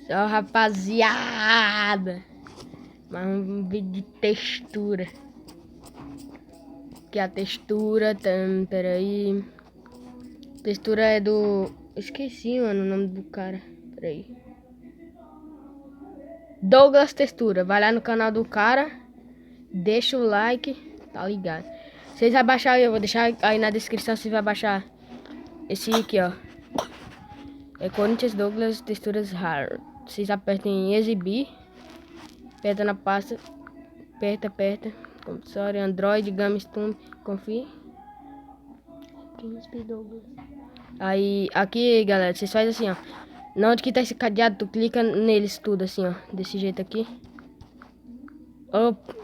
Só, rapaziada. Mais um vídeo de textura. Aqui a textura, peraí. Textura é do... Esqueci, mano, o nome do cara. Peraí. Douglas Textura. Vai lá no canal do cara. Deixa o like. Tá ligado? Vocês vão baixar, eu vou deixar aí na descrição. Vocês vão baixar esse aqui, ó. É Corinthians Douglas Texturas Hard. Vocês apertem em exibir. Aperta na pasta. Aperta. Compulsório, Android, GameStum, confia. Aí, aqui, galera, vocês fazem assim, ó. Na onde que tá esse cadeado, tu clica neles tudo, assim, ó. Desse jeito aqui. Opa.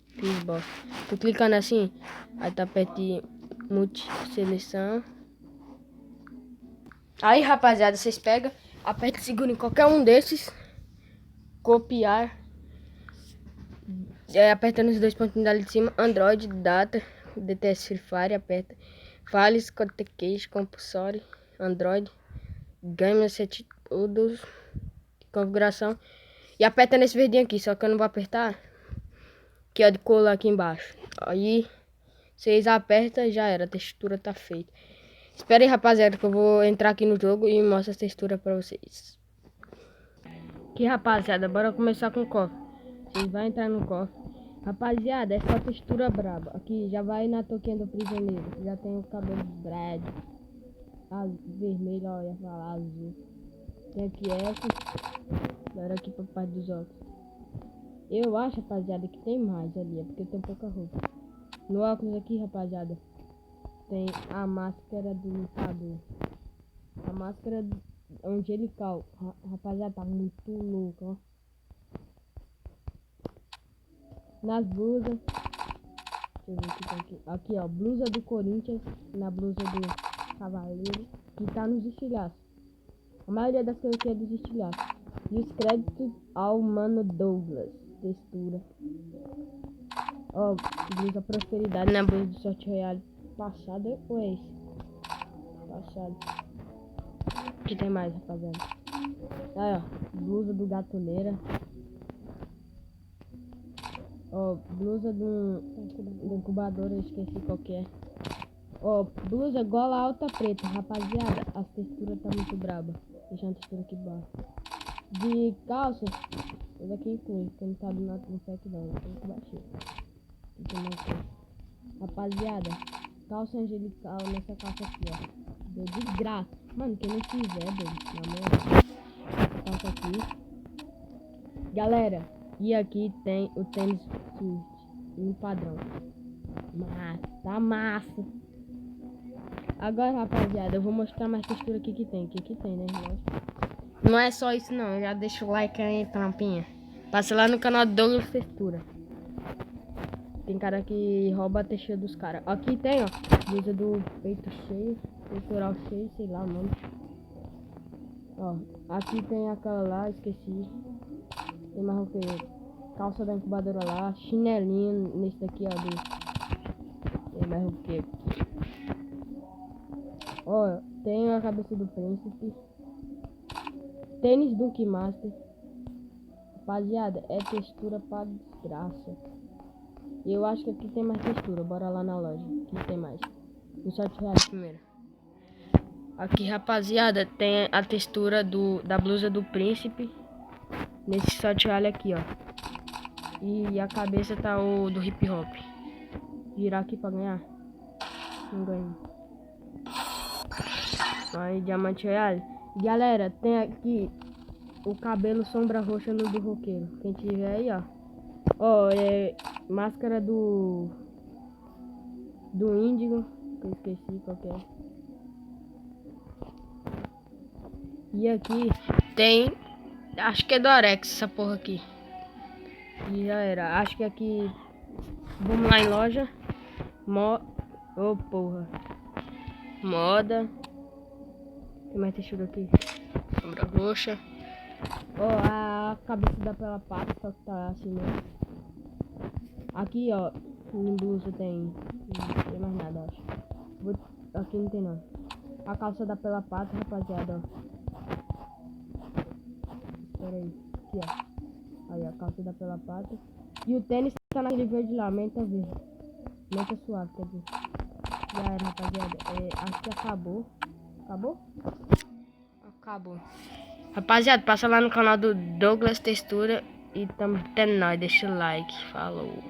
Fiz bosta. Tu clicando assim, aí tu aperta em multi-seleção. Aí, rapaziada, vocês pegam, aperta e segura em qualquer um desses. Copiar. Apertando os dois pontinhos ali de cima. Android, data, DTS Free Fire, aperta. Files, Codecase, Compulsory, Android, Game Set, todos, configuração. E aperta nesse verdinho aqui, só que eu não vou apertar. Que é de colar aqui embaixo. Aí, vocês apertam e já era, a textura tá feita. Espera aí, rapaziada, que eu vou entrar aqui no jogo e mostrar a textura pra vocês. Aqui, rapaziada, bora começar com o cofre. Vocês vão entrar no cofre. Rapaziada, essa textura braba. Aqui, já vai na touquinha do prisioneiro. Já tem o cabelo dread. Vermelho, ó, ia falar azul. Tem aqui essa. Agora aqui pra parte dos óculos. Eu acho, rapaziada, que tem mais ali. É porque tem pouca roupa. No óculos aqui, rapaziada, tem a máscara do lutador. A máscara angelical. Rapaziada, tá muito louco, ó. Nas blusas. Deixa eu ver o que tá aqui. Aqui, ó. Blusa do Corinthians. Na blusa do Cavaleiro. Que tá nos estilhaços. A maioria das coisas aqui é dos estilhaços. E os créditos ao Mano Douglas. Textura. Ó, blusa Prosperidade. Na blusa do Sorte Royale. Passado ou é esse? Passado. O que tem mais, rapaziada? Aí, ó. Blusa do Gatoneira. Ó, blusa do incubador, eu esqueci qual que é. Ó, blusa gola alta preta, rapaziada. As texturas tá muito braba. Deixa a textura aqui embaixo. De calça, esse aqui inclui, porque não tá no pack não, eu tenho que baixar. Rapaziada, calça angelical nessa calça aqui, ó. Deu de graça. Mano, quem não quiser, na moral. Essa calça aqui. Galera, e aqui tem o tênis Swift, no padrão. Massa, tá massa. Agora, rapaziada, eu vou mostrar mais textura aqui que tem. Que tem, né? Não é só isso não, já deixa o like aí, trampinha. Passa lá no canal do Douglas Textura. Tem cara que rouba a textura dos caras. Aqui tem, ó, blusa do peito cheio, peitoral cheio, sei lá o nome. Ó, aqui tem aquela lá, esqueci. Tem mais o que? Calça da incubadora lá, chinelinho nesse daqui, ó. Tem mais o que? Ó, tem a cabeça do príncipe. Tênis Dunk Master. Rapaziada, é textura pra desgraça. Eu acho que aqui tem mais textura. Bora lá na loja. Aqui tem mais. No R$7 primeiro. Aqui, rapaziada, tem a textura da blusa do príncipe. Nesse R$7 aqui, ó. E a cabeça tá o do hip hop. Virar aqui pra ganhar. Não ganho. Aí, diamante real. Galera, tem aqui o cabelo sombra roxa no do roqueiro. Quem tiver aí, ó. Ó, é máscara do índigo. Que eu esqueci qual que é. E aqui tem, acho que é do Arex essa porra aqui. E já era. Acho que aqui, vamos lá em loja. Oh, porra. Moda. Tem mais textura aqui. Sombra roxa. Ó, a cabeça da pela pata, só que tá assim, né? Aqui, ó, em blusa tem. Não tem mais nada, acho. Aqui não tem não. A calça da pela pata, rapaziada, ó. Pera aí. Aqui, ó. Aí, a calça dá pela pata. E o tênis tá naquele verde lá, menta verde. Menta suave, quer dizer. Já era, rapaziada. Acho que acabou. Acabou? Acabou. Rapaziada, passa lá no canal do Douglas Textura. E tamo tendo nós. Deixa o like. Falou.